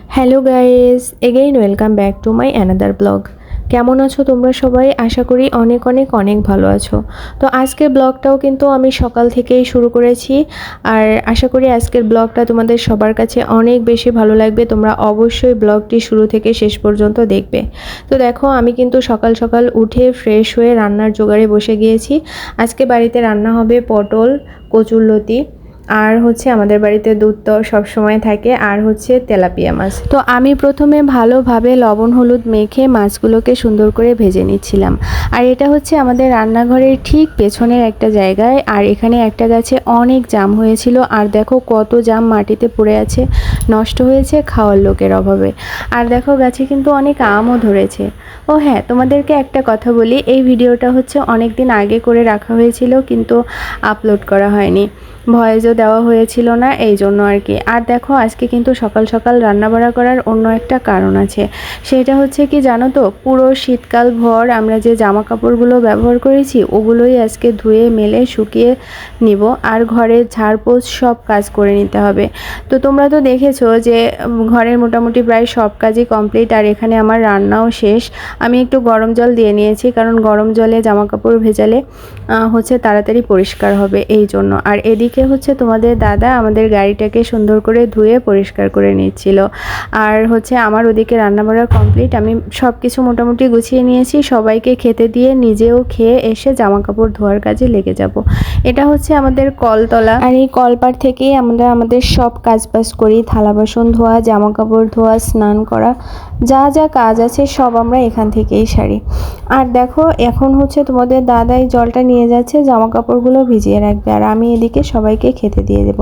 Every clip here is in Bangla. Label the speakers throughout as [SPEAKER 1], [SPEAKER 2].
[SPEAKER 1] Hello guys, again welcome back to my another blog. কেমন আছো তোমরা সবাই? আশা করি অনেক অনেক অনেক ভালো আছো। তো আজকের ব্লগটাও কিন্তু আমি সকাল থেকেই শুরু করেছি, আর আশা করি আজকের ব্লগটা তোমাদের সবার কাছে অনেক বেশি ভালো লাগবে। তোমরা অবশ্যই ব্লগটি শুরু থেকে শেষ পর্যন্ত দেখবে। তো দেখো, আমি কিন্তু সকাল সকাল উঠে ফ্রেশ হয়ে রান্নার জোগাড়ে বসে গিয়েছি। আজকে বাড়িতে রান্না হবে পটল, কচুরলতি, আর হচ্ছে আমাদের বাড়িতে দুধ তো সবসময় থাকে, আর হচ্ছে তেলাপিয়া মাছ। তো আমি প্রথমে ভালোভাবে লবণ হলুদ মেখে মাছগুলোকে সুন্দর করে ভেজে নিচ্ছিলাম। আর এটা হচ্ছে আমাদের রান্নাঘরের ঠিক পেছনের একটা জায়গায়, আর এখানে একটা গাছে অনেক জাম হয়েছিল, আর দেখো কত জাম মাটিতে পড়ে আছে, নষ্ট হয়েছে খাওয়ার লোকের অভাবে। আর দেখো গাছে কিন্তু অনেক আমও ধরেছে। ও হ্যাঁ, তোমাদেরকে একটা কথা বলি, এই ভিডিওটা হচ্ছে অনেক দিন আগে করে রাখা হয়েছিল, কিন্তু আপলোড করা হয়নি, ভয়েসও দেওয়া হয়েছিল না, এই জন্য আর কি। আর দেখো, আজকে কিন্তু সকাল সকাল রান্নাবাড়া করার অন্য একটা কারণ আছে। সেটা হচ্ছে কি জানো তো, পুরো শীতকাল ভর আমরা যে জামা কাপড়গুলো ব্যবহার করেছি ওগুলোই আজকে ধুয়ে মেলে শুকিয়ে নিব, আর ঘরের ঝাড়পোছ সব কাজ করে নিতে হবে। তো তোমরা তো দেখেছো যে ঘরের মোটামুটি প্রায় সব কাজই কমপ্লিট, আর এখানে আমার রান্নাও শেষ। আমি একটু গরম জল দিয়ে নিয়েছি, কারণ গরম জলে জামা কাপড় ভেজালে হচ্ছে তাড়াতাড়ি পরিষ্কার হবে, এই জন্য। আর এদিকে হচ্ছে তোমাদের দাদা আমাদের গাড়িটাকে সুন্দর করে ধুয়ে পরিষ্কার করে নিচ্ছিল। আর হচ্ছে আমার ওদিকে রান্নাবাড়া কমপ্লিট, আমি সব কিছু মোটামুটি গুছিয়ে নিয়েছি, সবাইকে খেতে দিয়ে নিজেও খেয়ে এসে জামা কাপড় ধোয়ার কাজে লেগে যাব। এটা হচ্ছে আমাদের কলতলা, আর এই কলপার থেকেই আমরা আমাদের সব কাজ বাজ করি, থালা বাসন ধোয়া, জামা কাপড় ধোয়া, স্নান করা, যা যা কাজ আছে সব আমরা এখান থেকেই সারি। আর দেখো, এখন হচ্ছে তোমাদের দাদাই জলটা নিয়ে যাচ্ছে, জামা কাপড়গুলো ভিজিয়ে রাখবে, আর আমি এদিকে সবাইকে খেতে দিয়ে দেব।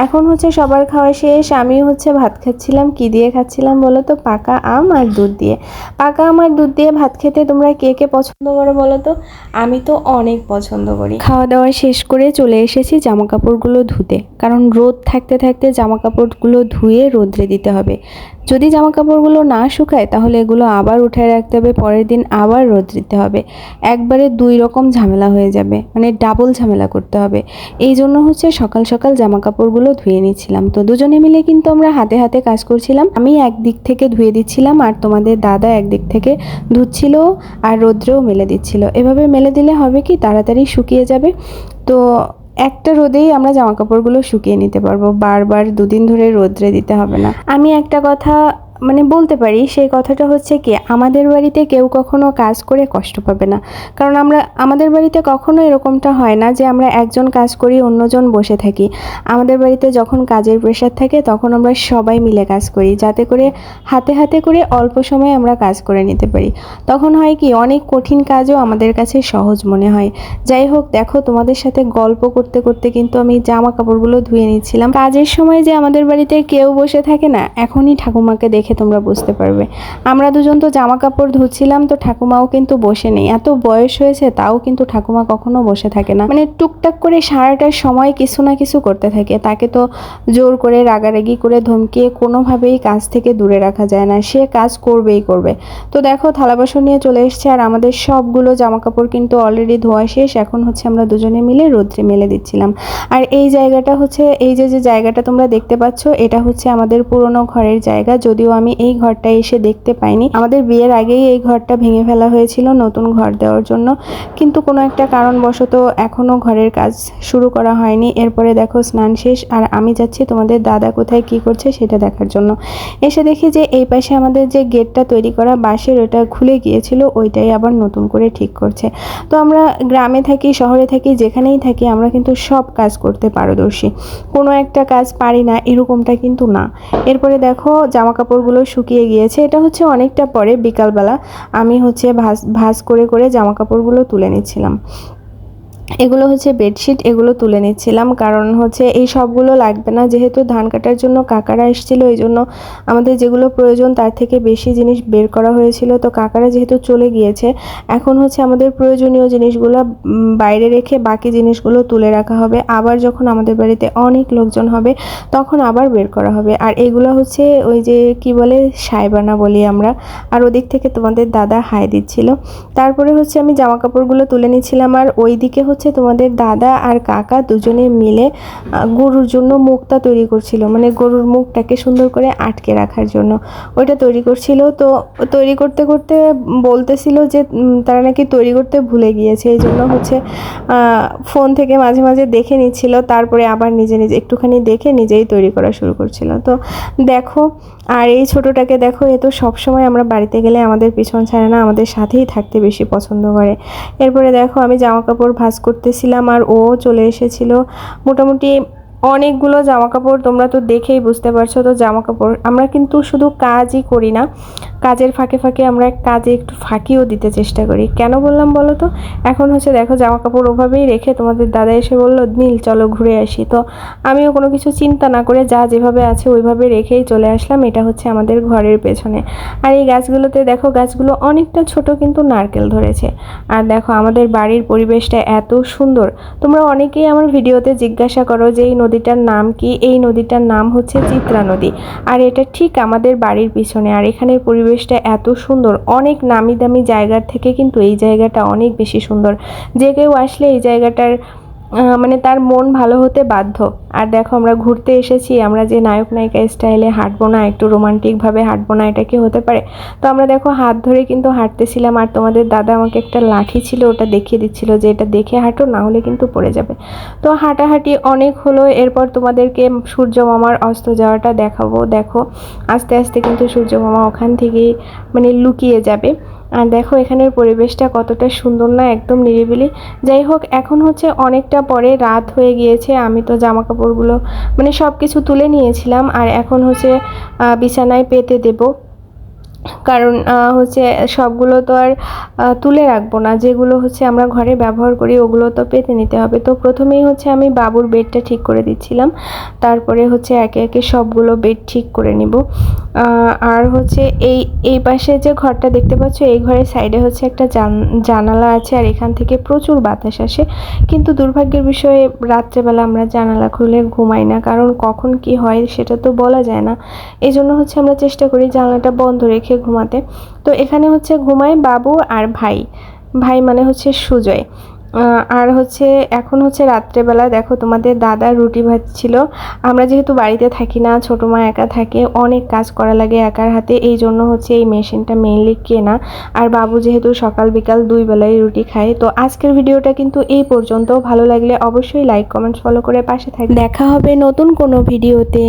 [SPEAKER 1] এখন হচ্ছে সবার খাওয়া শেষ, আমি হচ্ছে ভাত খাচ্ছিলাম। কি দিয়ে খাচ্ছিলাম বলো তো? পাকা আম আর দুধ দিয়ে। পাকা আম আর দুধ দিয়ে ভাত খেতে তোমরা কে কে পছন্দ করো বলো তো? আমি তো অনেক পছন্দ করি। খাওয়া দাওয়া শেষ করে চলে এসেছি জামা কাপড়গুলো ধুতে, কারণ রোদ থাকতে থাকতে জামা কাপড়গুলো ধুয়ে রোদ্রে দিতে হবে। যদি জামা কাপড়গুলো না শুকায় তাহলে এগুলো আবার উঠায় রাখতে হবে, পরের দিন আবার রোদ দিতে হবে। একবারে দুই রকম ঝামেলা হয়ে যাবে, মানে ডাবল ঝামেলা করতে হবে। এই জন্য হচ্ছে সকাল সকাল জামা কাপড়গুলো ধুয়ে নিচ্ছিলাম। তো দুজনে মিলে কিন্তু আমরা হাতে হাতে কাজ করছিলাম। আমি একদিক থেকে ধুয়ে দিচ্ছিলাম, আর তোমাদের দাদা একদিক থেকে ধুচ্ছিল আর রোদ্রেও মেলে দিচ্ছিল। এভাবে মেলে দিলে হবে কি, তাড়াতাড়ি শুকিয়ে যাবে। তো একটা রোদেই আমরা জামা কাপড়গুলো শুকিয়ে নিতে পারবো, বারবার দুদিন ধরে রোদ্রে দিতে হবে না। আমি একটা কথা বলতে পারি, সেই কথাটা হচ্ছে কি, আমাদের বাড়িতে কেউ কখনো কাজ করে কষ্ট পাবে না। কারণ আমাদের বাড়িতে কখনো এরকমটা হয় না যে আমরা একজন কাজ করি অন্যজন বসে থাকি। আমাদের বাড়িতে যখন কাজের প্রেশার থাকে তখন আমরা সবাই মিলে কাজ করি, যাতে করে হাতে হাতে করে অল্প সময়ে আমরা কাজ করে নিতে পারি। তখন হয় কি, অনেক কঠিন কাজও আমাদের কাছে সহজ মনে হয়। যাই হোক, দেখো, তোমাদের সাথে গল্প করতে করতে কিন্তু আমি জামা কাপড়গুলো ধুয়ে নিচ্ছিলাম। কাজের সময় যে আমাদের বাড়িতে কেউ বসে থাকে না, এখনই ঠাকুমাকে দেখে তোমরা বুঝতে পারবে। আমরা দুজন তো জামা কাপড় ধুচ্ছিলাম, তো ঠাকুমাও কিন্তু বসে নেই। এত বয়স হয়েছে তাও কিন্তু ঠাকুমা কখনো বসে থাকে না, টুকটাক করে সারাটার সময় কিছু না কিছু করতে থাকে। তাকে তো জোর করে রাগারাগি করে ধমকিয়ে কোনোভাবেই কাজ থেকে দূরে রাখা যায় না, সে কাজ করবেই করবে। তো দেখো, থালা বাসন নিয়ে চলে এসছে, আর আমাদের সবগুলো জামা কাপড় কিন্তু অলরেডি ধোয়া শেষ। এখন হচ্ছে আমরা দুজনে মিলে রোদ্রে মেলে দিচ্ছিলাম। আর এই জায়গাটা হচ্ছে, এই যে যে জায়গাটা তোমরা দেখতে পাচ্ছ, এটা হচ্ছে আমাদের পুরনো ঘরের জায়গা। যদিও আমি এই ঘরটা এসে দেখতে পাইনি, আমাদের বিয়ের আগেই এই ঘরটা ভেঙে ফেলা হয়েছিল নতুন ঘর দেওয়ার জন্য, কিন্তু কোনো একটা কারণবশত এখনো ঘরের কাজ শুরু করা হয়নি। এরপরে দেখো, স্নান শেষ, আর আমি যাচ্ছি তোমাদের দাদা কোথায় কি করছে সেটা দেখার জন্য। এসে দেখি যে এই পাশে আমাদের যে গেটটা তৈরি করা বাঁশের, ওটা খুলে গিয়েছিল, ওইটাই আবার নতুন করে ঠিক করছে। তো আমরা গ্রামে থাকি, শহরে থাকি, যেখানেই থাকি, আমরা কিন্তু সব কাজ করতে পারদর্শী। কোনো একটা কাজ পারি না এরকমটা কিন্তু না। এরপরে দেখো, জামা কাপড়গুলো শুকিয়ে গিয়েছে। এটা হচ্ছে অনেকটা পরে, বিকালবেলা আমি হচ্ছে ভাঁজ করে করে জামা কাপড়গুলো তুলে নিচ্ছিলাম। এগুলো হচ্ছে বেডশিট, এগুলো তুলে নিচ্ছিলাম, কারণ হচ্ছে এই সবগুলো লাগবে না, যেহেতু ধান কাটার জন্য কাকারা এসেছিলো, এই জন্য আমাদের যেগুলো প্রয়োজন তার থেকে বেশি জিনিস বের করা হয়েছিল। তো কাকারা যেহেতু চলে গিয়েছে, এখন হচ্ছে আমাদের প্রয়োজনীয় জিনিসগুলো বাইরে রেখে বাকি জিনিসগুলো তুলে রাখা হবে। আবার যখন আমাদের বাড়িতে অনেক লোকজন হবে তখন আবার বের করা হবে। আর এগুলো হচ্ছে ওই যে কি বলে, সাইবানা বলি আমরা। আর ওদিক থেকে তোমাদের দাদা হাই দিচ্ছিল। তারপরে হচ্ছে আমি জামা কাপড়গুলো তুলে নিচ্ছিলাম, আর ওই দিকে হচ্ছে তোমাদের দাদা আর কাকা দুজনে মিলে গরুর জন্য মুখটা তৈরি করছিল, মানে গরুর মুখটাকে সুন্দর করে আটকে রাখার জন্য ওইটা তৈরি করছিল। তো তৈরি করতে করতে বলতেছিল যে তারা নাকি তৈরি করতে ভুলে গিয়েছে, এই জন্য হচ্ছে ফোন থেকে মাঝে মাঝে দেখে নিচ্ছিল, তারপরে আবার নিজে নিজে একটুখানি দেখে নিজেই তৈরি করা শুরু করছিল। তো দেখো, আর এই ছোটোটাকে দেখো, এ তো সবসময় আমরা বাড়িতে গেলে আমাদের পিছন ছাড়ে না, আমাদের সাথেই থাকতে বেশি পছন্দ করে। এরপরে দেখো আমি জামা কাপড় ভাঁজ করতেছিলাম আর ও চলে এসেছিল। মোটামুটি অনেকগুলো জামা কাপড়, তোমরা তো দেখেই বুঝতে পারছো। তো জামা কাপড় আমরা কিন্তু শুধু কাজই করি না, কাজের ফাঁকে ফাঁকে আমরা কাজে একটু ফাঁকিও দিতে চেষ্টা করি। কেন বললাম বলো তো? এখন হচ্ছে দেখো জামা কাপড় ওভাবেই রেখে তোমাদের দাদা এসে বললো নীল চলো ঘুরে আসি। তো আমিও কোনো কিছু চিন্তা না করে যা যেভাবে আছে ওইভাবে রেখেই চলে আসলাম। এটা হচ্ছে আমাদের ঘরের পেছনে। আর এই গাছগুলোতে দেখো, গাছগুলো অনেকটা ছোট কিন্তু নারকেল ধরেছে। আর দেখো আমাদের বাড়ির পরিবেশটা এত সুন্দর। তোমরা অনেকেই আমার ভিডিওতে জিজ্ঞাসা করো যে এই নদীটার নাম কি। এই নদীটার নাম হচ্ছে চিত্রা নদী, আর এটা ঠিক আমাদের বাড়ির পিছনে। আর এখানের পরিবেশটা এত সুন্দর, অনেক নামি দামি জায়গার থেকে কিন্তু এই জায়গাটা অনেক বেশি সুন্দর। যে কেউ আসলে এই জায়গাটার মানে তার মন ভালো হতে বাধ্য। আর দেখো আমরা ঘুরতে এসেছি, আমরা যে নায়ক নায়িকা স্টাইলে হাঁটবো না, একটু রোমান্টিকভাবে হাঁটবো না, এটা কি হতে পারে? তো আমরা দেখো হাত ধরে কিন্তু হাঁটতেছিলাম, আর তোমাদের দাদা আমাকে একটা লাঠি ছিল ওটা দেখিয়ে দিচ্ছিল যে এটা দেখে হাঁটো, না হলে কিন্তু পড়ে যাবে। তো হাঁটাহাঁটি অনেক হলো। এরপর তোমাদেরকে সূর্য মামার অস্ত যাওয়াটা দেখাবো। দেখো আস্তে আস্তে কিন্তু সূর্য মামা ওখান থেকেই মানে লুকিয়ে যাবে। আর দেখো এখানের পরিবেশটা কতটা সুন্দর না, একদম নিরিবিলি। যাই হোক, এখন হচ্ছে অনেকটা পরে রাত হয়ে গিয়েছে। আমি তো জামা কাপড়গুলো মানে সব কিছু তুলে নিয়েছিলাম, আর এখন হচ্ছে বিছানায় পেতে দেব। কারণ হচ্ছে সবগুলো তো আর তুলে রাখবো না, যেগুলো হচ্ছে আমরা ঘরে ব্যবহার করি ওগুলো তো পেতে নিতে হবে। তো প্রথমেই হচ্ছে আমি বাবুর বেডটা ঠিক করে দিচ্ছিলাম, তারপরে হচ্ছে একে একে সবগুলো বেড ঠিক করে নিব। আর হচ্ছে এই পাশে যে ঘরটা দেখতে পাচ্ছ, এই ঘরের সাইডে হচ্ছে একটা জানালা আছে, আর এখান থেকে প্রচুর বাতাস আসে। কিন্তু দুর্ভাগ্যের বিষয়ে রাত্রেবেলা আমরা জানালা খুলে ঘুমাই না, কারণ কখন কি হয় সেটা তো বলা যায় না। এই জন্য হচ্ছে আমরা চেষ্টা করি জানালাটা বন্ধ রেখে ঘুমাতে। তো এখানে হচ্ছে ঘুমায় বাবু আর ভাই। ভাই মানে হচ্ছে সুজয়। আর হচ্ছে এখন হচ্ছে রাত্রেবেলা দেখো তোমাদের দাদা রুটি ভাজছিল। আমরা যেহেতু বাড়িতে থাকি না, ছোটো মা একা থাকে, অনেক কাজ করা লাগে একার হাতে, এই জন্য হচ্ছে এই মেশিনটা মেইনলি কেনা। আর বাবু যেহেতু সকাল বিকাল দুই বেলায় রুটি খায়। তো আজকের ভিডিওটা কিন্তু এই পর্যন্ত। ভালো লাগলে অবশ্যই লাইক কমেন্টস ফলো করে পাশে থাকবে। দেখা হবে নতুন কোনো ভিডিওতে।